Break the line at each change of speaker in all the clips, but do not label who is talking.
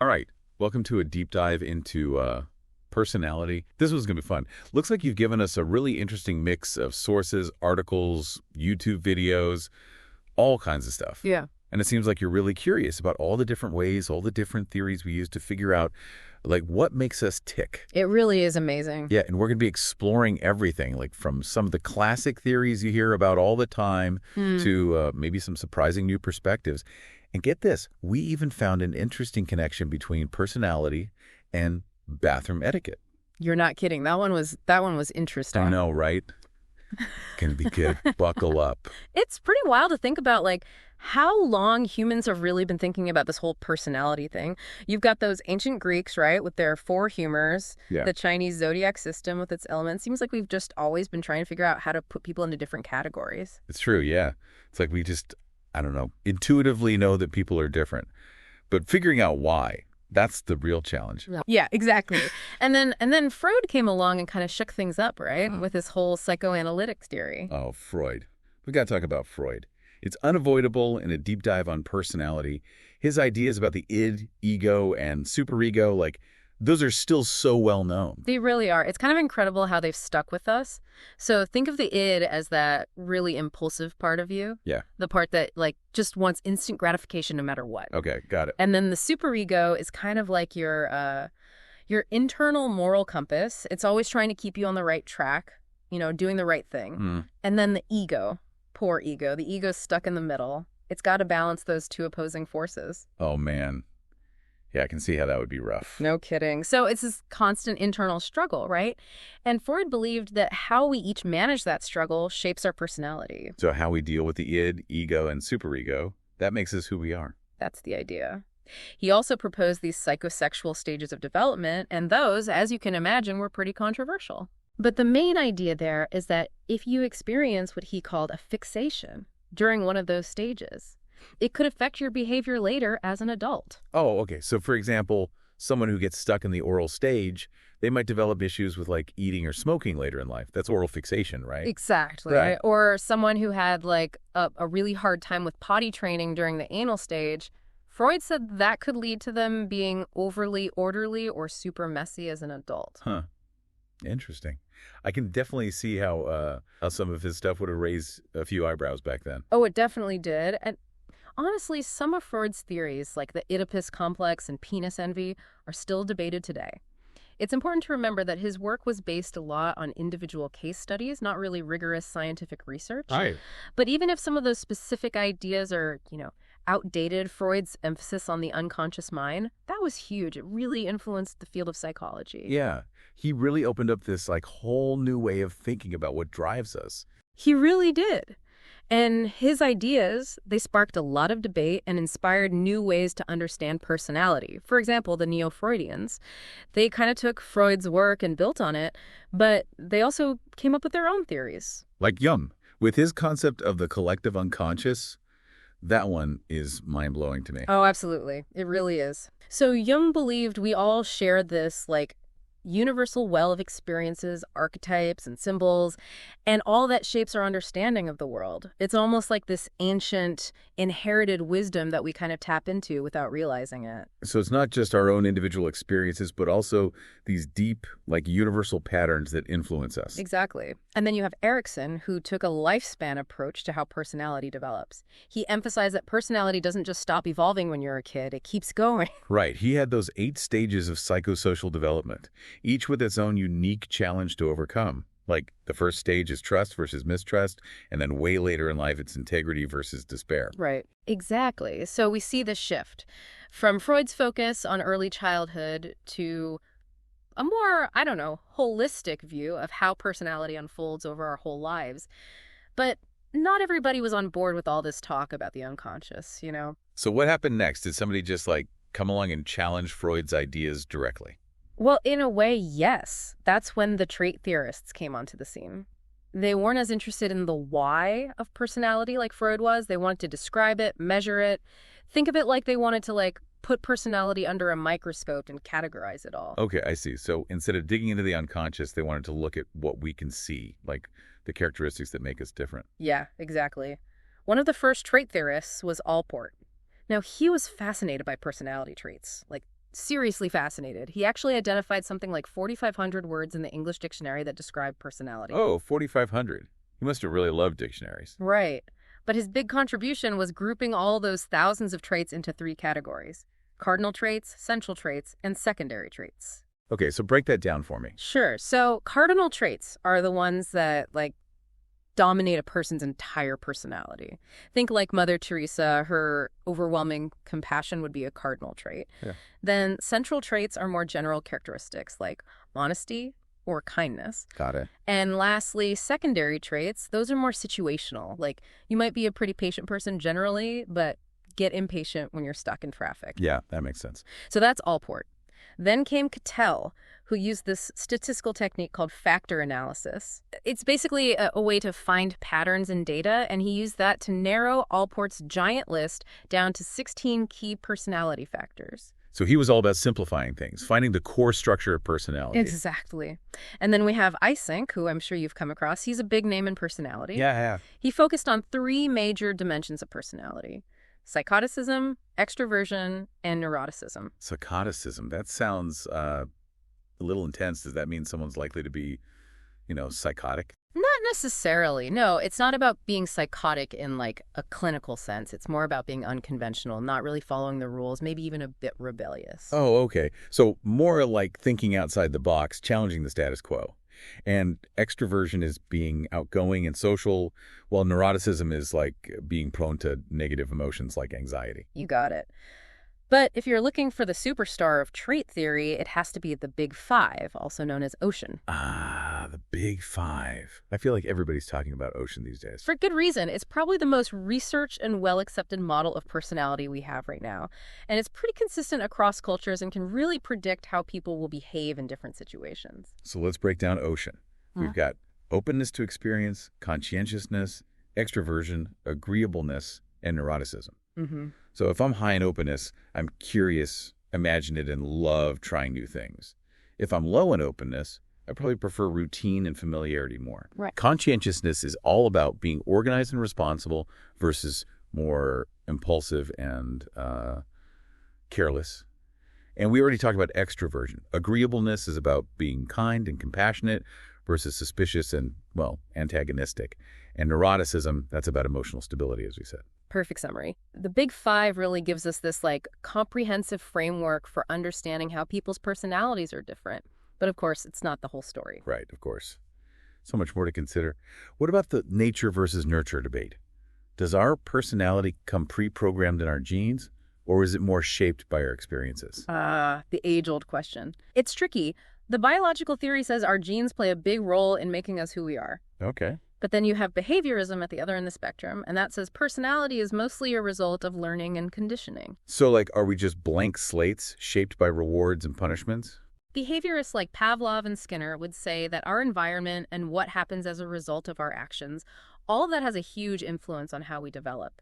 All right, welcome to a deep dive into personality. This was going to be fun. Looks like you've given us a really interesting mix of sources, articles, YouTube videos, all kinds of stuff.
Yeah.
And it seems like you're really curious about all the different ways, all the different theories we use to figure out, like, what makes us tick.
It really is amazing.
Yeah, and we're going to be exploring everything, like from some of the classic theories you hear about all the time to maybe some surprising new perspectives. And get this, we even found an interesting connection between personality and bathroom etiquette.
You're not kidding. That one was interesting.
I know, right? Can be good. Buckle up.
It's pretty wild to think about, like, how long humans have really been thinking about this whole personality thing. You've got those ancient Greeks, right, with their four humors, the Chinese zodiac system with its elements. Seems like we've just always been trying to figure out how to put people into different categories.
It's true, yeah. It's like we just, I don't know, intuitively know that people are different. But figuring out why, that's the real challenge.
Yeah, exactly. And then Freud came along and kind of shook things up, right, with his whole psychoanalytic theory.
Oh, Freud. We've got to talk about Freud. It's unavoidable in a deep dive on personality. His ideas about the id, ego, and superego, like, those are still so well known.
They really are. It's kind of incredible how they've stuck with us. So think of the id as that really impulsive part of you.
Yeah.
The part that, like, just wants instant gratification no matter what.
Okay, got it.
And then the superego is kind of like your internal moral compass. It's always trying to keep you on the right track, doing the right thing. And then the ego, poor ego. The ego's stuck in the middle. It's got to balance those two opposing forces.
Oh, man. Yeah, I can see how that would be rough.
No kidding. So it's this constant internal struggle, right? And Freud believed that how we each manage that struggle shapes our personality.
So how we deal with the id, ego, and superego, that makes us who we are.
That's the idea. He also proposed these psychosexual stages of development, and those, as you can imagine, were pretty controversial. But the main idea there is that if you experience what he called a fixation during one of those stages, it could affect your behavior later as an adult.
Oh, okay. So, for example, someone who gets stuck in the oral stage, they might develop issues with, like, eating or smoking later in life. That's oral fixation, right?
Exactly.
Right.
Or someone who had, like, a really hard time with potty training during the anal stage, Freud said that could lead to them being overly orderly or super messy as an adult.
Huh. Interesting. I can definitely see how some of his stuff would have raised a few eyebrows back then.
Oh, it definitely did. And honestly, some of Freud's theories, like the Oedipus complex and penis envy, are still debated today. It's important to remember that his work was based a lot on individual case studies, not really rigorous scientific research.
Right.
But even if some of those specific ideas are, outdated, Freud's emphasis on the unconscious mind, that was huge. It really influenced the field of psychology.
Yeah. He really opened up this, like, whole new way of thinking about what drives us.
He really did. And his ideas, they sparked a lot of debate and inspired new ways to understand personality. For example, the Neo-Freudians, they kind of took Freud's work and built on it, but they also came up with their own theories.
Like Jung, with his concept of the collective unconscious, that one is mind-blowing to me.
Oh, absolutely. It really is. So Jung believed we all shared this, like, universal well of experiences, archetypes, and symbols, and all that shapes our understanding of the world. It's almost like this ancient, inherited wisdom that we kind of tap into without realizing it.
So it's not just our own individual experiences, but also these deep, like, universal patterns that influence us.
Exactly. And then you have Erikson, who took a lifespan approach to how personality develops. He emphasized that personality doesn't just stop evolving when you're a kid, it keeps going.
Right. He had those 8 stages of psychosocial development, each with its own unique challenge to overcome. Like, the first stage is trust versus mistrust, and then way later in life, it's integrity versus despair.
Right. Exactly. So we see the shift from Freud's focus on early childhood to a more, holistic view of how personality unfolds over our whole lives. But not everybody was on board with all this talk about the unconscious,
So what happened next? Did somebody just, like, come along and challenge Freud's ideas directly?
Well, in a way, yes. That's when the trait theorists came onto the scene. They weren't as interested in the why of personality like Freud was. They wanted to describe it, measure it. Think of it like they wanted to, like, put personality under a microscope and categorize it all.
Okay, I see. So instead of digging into the unconscious, they wanted to look at what we can see, like the characteristics that make us different.
Yeah, exactly. One of the first trait theorists was Allport. Now, he was fascinated by personality traits, like seriously fascinated. He actually identified something like 4,500 words in the English dictionary that describe personality.
Oh, 4,500. He must have really loved dictionaries.
Right. But his big contribution was grouping all those thousands of traits into three categories: cardinal traits, central traits, and secondary traits.
Okay, so break that down for me.
Sure. So cardinal traits are the ones that, like, dominate a person's entire personality. Think like Mother Teresa, her overwhelming compassion would be a cardinal trait.
Yeah.
Then central traits are more general characteristics like honesty or kindness.
Got it.
And lastly, secondary traits, those are more situational. Like, you might be a pretty patient person generally, but get impatient when you're stuck in traffic.
Yeah, that makes sense.
So that's Allport. Then came Cattell, who used this statistical technique called factor analysis. It's basically a way to find patterns in data, and he used that to narrow Allport's giant list down to 16 key personality factors.
So he was all about simplifying things, finding the core structure of personality.
Exactly. And then we have Eysenck, who I'm sure you've come across. He's a big name in personality.
Yeah, I have.
He focused on three major dimensions of personality: psychoticism, extroversion, and neuroticism.
Psychoticism. That sounds a little intense. Does that mean someone's likely to be, psychotic?
Not necessarily. No, it's not about being psychotic in like a clinical sense. It's more about being unconventional, not really following the rules, maybe even a bit rebellious.
Oh, okay. So more like thinking outside the box, challenging the status quo. And extroversion is being outgoing and social, while neuroticism is like being prone to negative emotions like anxiety.
You got it. But if you're looking for the superstar of trait theory, it has to be the Big Five, also known as Ocean.
Ah, the Big Five. I feel like everybody's talking about Ocean these days.
For good reason. It's probably the most researched and well-accepted model of personality we have right now. And it's pretty consistent across cultures and can really predict how people will behave in different situations.
So let's break down Ocean. We've got openness to experience, conscientiousness, extroversion, agreeableness, and neuroticism.
Mm-hmm.
So if I'm high in openness, I'm curious, imaginative, and love trying new things. If I'm low in openness, I probably prefer routine and familiarity more.
Right.
Conscientiousness is all about being organized and responsible versus more impulsive and careless. And we already talked about extroversion. Agreeableness is about being kind and compassionate versus suspicious and, antagonistic. And neuroticism, that's about emotional stability, as we said.
Perfect summary. The Big Five really gives us this comprehensive framework for understanding how people's personalities are different. But of course, it's not the whole story.
Right, of course. So much more to consider. What about the nature versus nurture debate? Does our personality come pre-programmed in our genes, or is it more shaped by our experiences?
The age-old question. It's tricky. The biological theory says our genes play a big role in making us who we are.
Okay.
But then you have behaviorism at the other end of the spectrum, and that says personality is mostly a result of learning and conditioning.
So, are we just blank slates shaped by rewards and punishments?
Behaviorists like Pavlov and Skinner would say that our environment and what happens as a result of our actions, all of that has a huge influence on how we develop.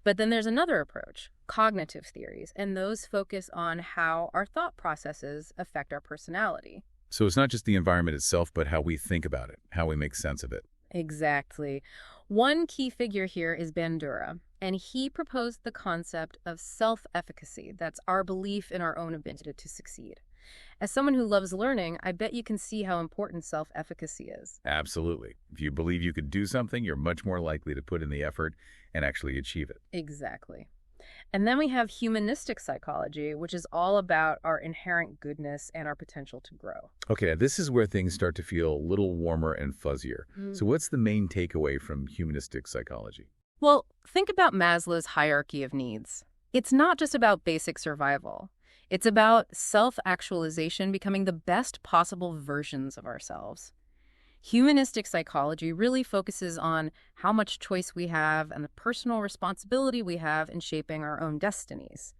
But then there's another approach, cognitive theories, and those focus on how our thought processes affect our personality.
So it's not just the environment itself, but how we think about it, how we make sense of it.
Exactly. One key figure here is Bandura, and he proposed the concept of self-efficacy. That's our belief in our own ability to succeed. As someone who loves learning, I bet you can see how important self-efficacy is.
Absolutely. If you believe you could do something, you're much more likely to put in the effort and actually achieve it.
Exactly. And then we have humanistic psychology, which is all about our inherent goodness and our potential to grow.
Okay, now this is where things start to feel a little warmer and fuzzier. So what's the main takeaway from humanistic psychology?
Well, think about Maslow's hierarchy of needs. It's not just about basic survival. It's about self-actualization, becoming the best possible versions of ourselves. Humanistic psychology really focuses on how much choice we have and the personal responsibility we have in shaping our own destinies.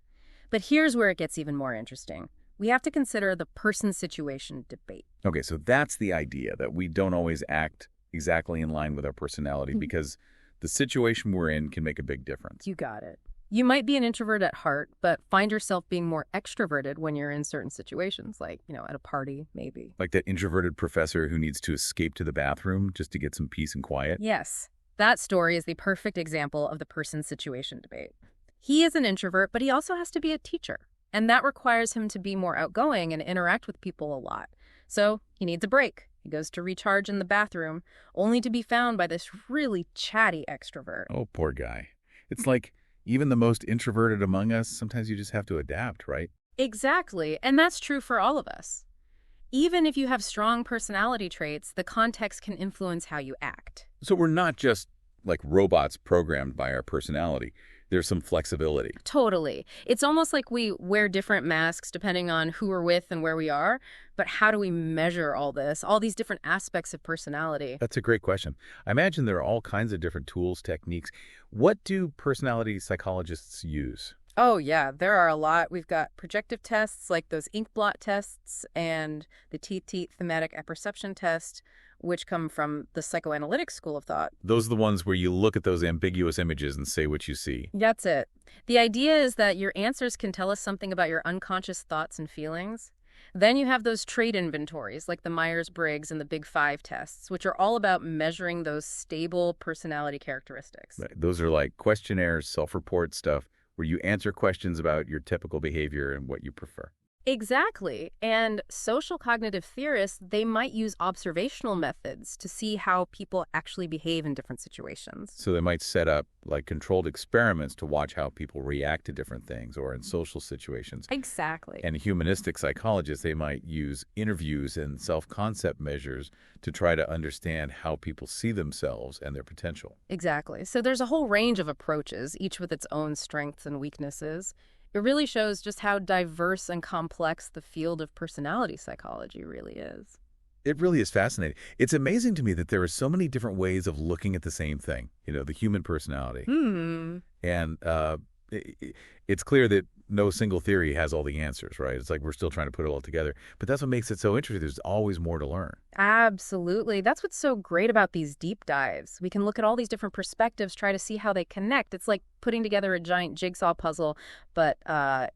But here's where it gets even more interesting. We have to consider the person-situation debate.
Okay, so that's the idea, that we don't always act exactly in line with our personality because the situation we're in can make a big difference.
You got it. You might be an introvert at heart, but find yourself being more extroverted when you're in certain situations, like, at a party, maybe.
Like that introverted professor who needs to escape to the bathroom just to get some peace and quiet?
Yes. That story is the perfect example of the person-situation debate. He is an introvert, but he also has to be a teacher. And that requires him to be more outgoing and interact with people a lot. So he needs a break. He goes to recharge in the bathroom, only to be found by this really chatty extrovert.
Oh, poor guy. It's like even the most introverted among us, sometimes you just have to adapt, right?
Exactly. And that's true for all of us. Even if you have strong personality traits, the context can influence how you act.
So we're not just like robots programmed by our personality. There's some flexibility.
Totally. It's almost like we wear different masks depending on who we're with and where we are. But how do we measure all this, all these different aspects of personality?
That's a great question. I imagine there are all kinds of different tools, techniques. What do personality psychologists use?
Oh, yeah, there are a lot. We've got projective tests like those ink blot tests and the TT thematic apperception test, which come from the psychoanalytic school of thought.
Those are the ones where you look at those ambiguous images and say what you see.
That's it. The idea is that your answers can tell us something about your unconscious thoughts and feelings. Then you have those trait inventories like the Myers-Briggs and the Big Five tests, which are all about measuring those stable personality characteristics.
Right. Those are like questionnaires, self-report stuff, where you answer questions about your typical behavior and what you prefer.
Exactly. And social cognitive theorists, they might use observational methods to see how people actually behave in different situations.
So they might set up like controlled experiments to watch how people react to different things or in social situations.
Exactly.
And humanistic psychologists, they might use interviews and self-concept measures to try to understand how people see themselves and their potential.
Exactly. So there's a whole range of approaches, each with its own strengths and weaknesses. It really shows just how diverse and complex the field of personality psychology really is.
It really is fascinating. It's amazing to me that there are so many different ways of looking at the same thing, the human personality. And it's clear that no single theory has all the answers, right? It's like we're still trying to put it all together. But that's what makes it so interesting. There's always more to learn.
Absolutely. That's what's so great about these deep dives. We can look at all these different perspectives, try to see how they connect. It's like putting together a giant jigsaw puzzle, but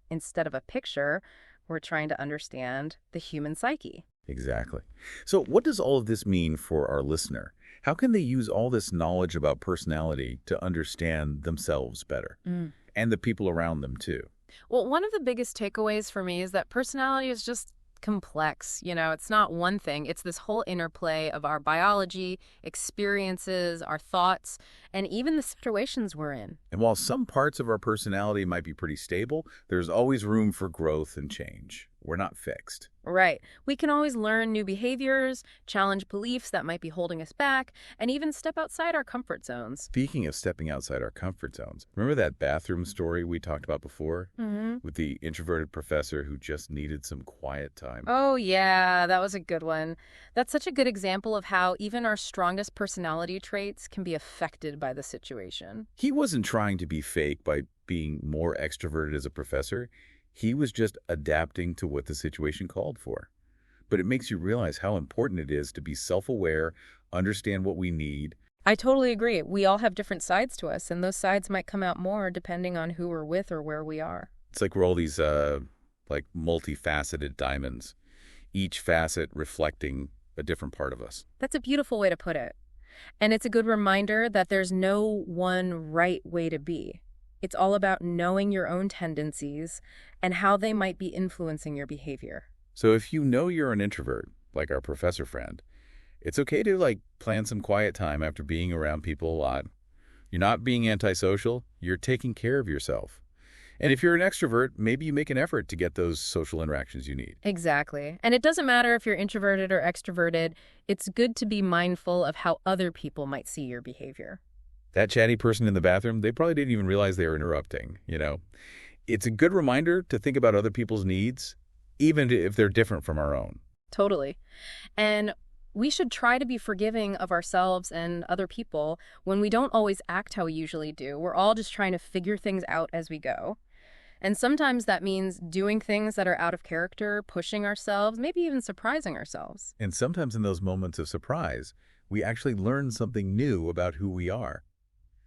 instead of a picture, we're trying to understand the human psyche.
Exactly. So what does all of this mean for our listener? How can they use all this knowledge about personality to understand themselves better and the people around them too?
Well, one of the biggest takeaways for me is that personality is just complex. It's not one thing. It's this whole interplay of our biology, experiences, our thoughts, and even the situations we're in.
And while some parts of our personality might be pretty stable, there's always room for growth and change. We're not fixed.
Right. We can always learn new behaviors, challenge beliefs that might be holding us back, and even step outside our comfort zones.
Speaking of stepping outside our comfort zones, remember that bathroom story we talked about before? With the introverted professor who just needed some quiet time?
Oh, yeah, that was a good one. That's such a good example of how even our strongest personality traits can be affected by the situation.
He wasn't trying to be fake by being more extroverted as a professor. He was just adapting to what the situation called for. But it makes you realize how important it is to be self-aware, understand what we need.
I totally agree. We all have different sides to us, and those sides might come out more depending on who we're with or where we are.
It's like we're all these like multifaceted diamonds, each facet reflecting a different part of us.
That's a beautiful way to put it. And it's a good reminder that there's no one right way to be. It's all about knowing your own tendencies and how they might be influencing your behavior.
So if you know you're an introvert, like our professor friend, it's okay to plan some quiet time after being around people a lot. You're not being antisocial, you're taking care of yourself. And if you're an extrovert, maybe you make an effort to get those social interactions you need.
Exactly. And it doesn't matter if you're introverted or extroverted. It's good to be mindful of how other people might see your behavior.
That chatty person in the bathroom, they probably didn't even realize they were interrupting, It's a good reminder to think about other people's needs, even if they're different from our own.
Totally. And we should try to be forgiving of ourselves and other people when we don't always act how we usually do. We're all just trying to figure things out as we go. And sometimes that means doing things that are out of character, pushing ourselves, maybe even surprising ourselves.
And sometimes in those moments of surprise, we actually learn something new about who we are.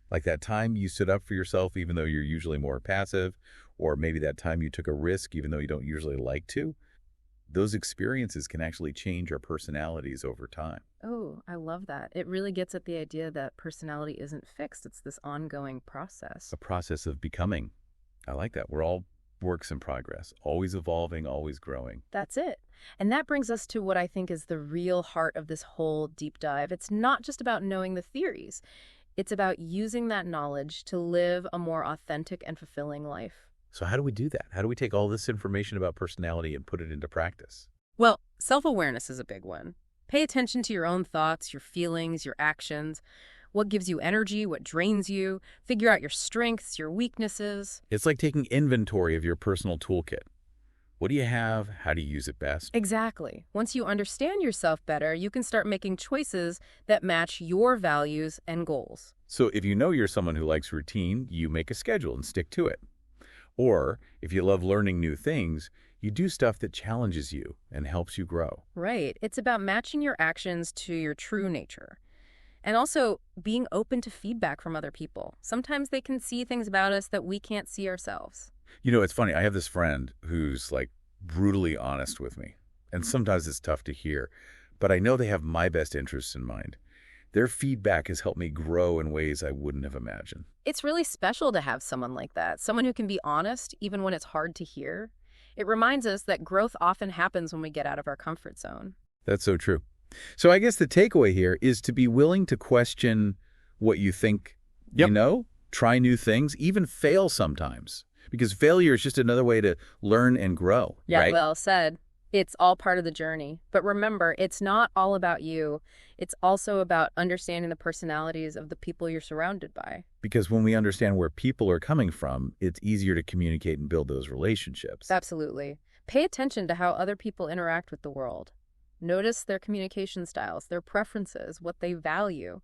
Like that time you stood up for yourself even though you're usually more passive, or maybe that time you took a risk even though you don't usually like to. Those experiences can actually change our personalities over time.
Oh, I love that. It really gets at the idea that personality isn't fixed. It's this ongoing process.
A process of becoming. I like that. We're all works in progress, always evolving, always growing.
That's it. And that brings us to what I think is the real heart of this whole deep dive. It's not just about knowing the theories. It's about using that knowledge to live a more authentic and fulfilling life.
So how do we do that? How do we take all this information about personality and put it into practice?
Well, self-awareness is a big one. Pay attention to your own thoughts, your feelings, your actions. What gives you energy, what drains you. Figure out your strengths, your weaknesses.
It's like taking inventory of your personal toolkit. What do you have? How do you use it best?
Exactly. Once you understand yourself better, you can start making choices that match your values and goals.
So if you know you're someone who likes routine, you make a schedule and stick to it. Or if you love learning new things, you do stuff that challenges you and helps you grow.
Right. It's about matching your actions to your true nature. And also being open to feedback from other people. Sometimes they can see things about us that we can't see ourselves.
You know, it's funny. I have this friend who's like brutally honest with me. And sometimes it's tough to hear. But I know they have my best interests in mind. Their feedback has helped me grow in ways I wouldn't have imagined.
It's really special to have someone like that. Someone who can be honest even when it's hard to hear. It reminds us that growth often happens when we get out of our comfort zone.
That's so true. So I guess the takeaway here is to be willing to question what you think you know, try new things, even fail sometimes. Because failure is just another way to learn and grow,
Yeah,
right?
well said. It's all part of the journey. But remember, it's not all about you. It's also about understanding the personalities of the people you're surrounded by.
Because when we understand where people are coming from, it's easier to communicate and build those relationships.
Absolutely. Pay attention to how other people interact with the world. Notice their communication styles, their preferences, what they value,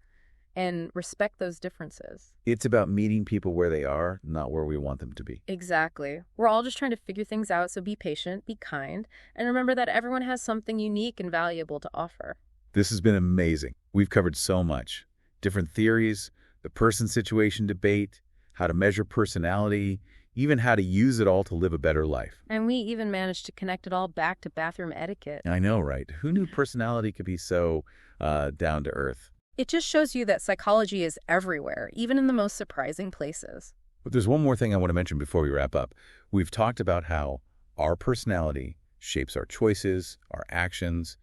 and respect those differences.
It's about meeting people where they are, not where we want them to be.
Exactly. We're all just trying to figure things out, so be patient, be kind, and remember that everyone has something unique and valuable to offer.
This has been amazing. We've covered so much. Different theories, the person-situation debate, how to measure personality, even how to use it all to live a better life.
And we even managed to connect it all back to bathroom etiquette.
I know, right? Who knew personality could be so down to earth?
It just shows you that psychology is everywhere, even in the most surprising places.
But there's one more thing I want to mention before we wrap up. We've talked about how our personality shapes our choices, our actions,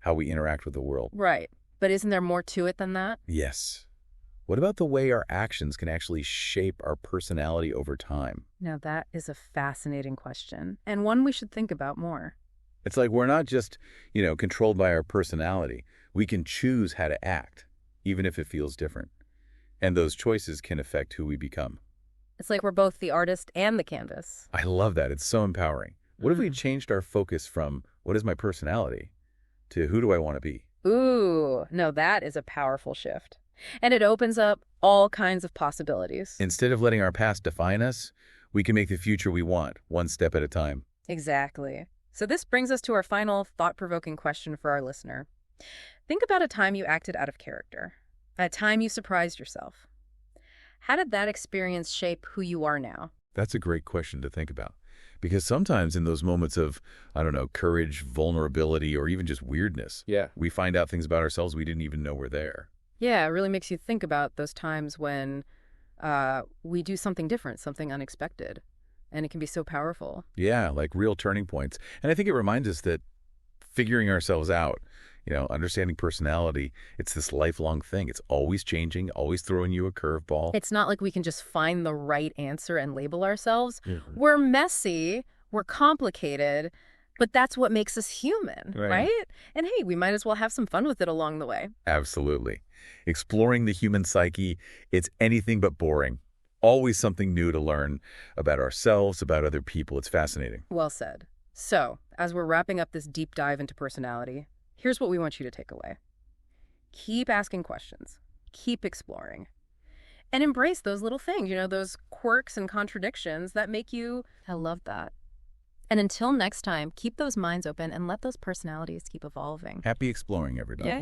how we interact with the world.
Right. But isn't there more to it than that?
Yes. What about the way our actions can actually shape our personality over time?
Now, that is a fascinating question, and one we should think about more.
It's like we're not just, controlled by our personality. We can choose how to act, even if it feels different. And those choices can affect who we become.
It's like we're both the artist and the canvas.
I love that. It's so empowering. What if we changed our focus from what is my personality to who do I want to be?
Ooh, no, that is a powerful shift. And it opens up all kinds of possibilities.
Instead of letting our past define us, we can make the future we want, one step at a time.
Exactly. So this brings us to our final thought-provoking question for our listener. Think about a time you acted out of character, a time you surprised yourself. How did that experience shape who you are now?
That's a great question to think about. Because sometimes in those moments of, courage, vulnerability, or even just weirdness, we find out things about ourselves we didn't even know were there.
Yeah, it really makes you think about those times when we do something different, something unexpected. And it can be so powerful.
Yeah, like real turning points. And I think it reminds us that figuring ourselves out, understanding personality, it's this lifelong thing. It's always changing, always throwing you a curveball.
It's not like we can just find the right answer and label ourselves.
Mm-hmm.
We're messy, we're complicated, but that's what makes us human, right? And hey, we might as well have some fun with it along the way.
Absolutely. Exploring the human psyche, it's anything but boring. Always something new to learn about ourselves, about other people. It's fascinating.
Well said. So, as we're wrapping up this deep dive into personality, here's what we want you to take away. Keep asking questions. Keep exploring. And embrace those little things, those quirks and contradictions that make you... I love that. And until next time, keep those minds open and let those personalities keep evolving.
Happy exploring, everybody.
Yeah.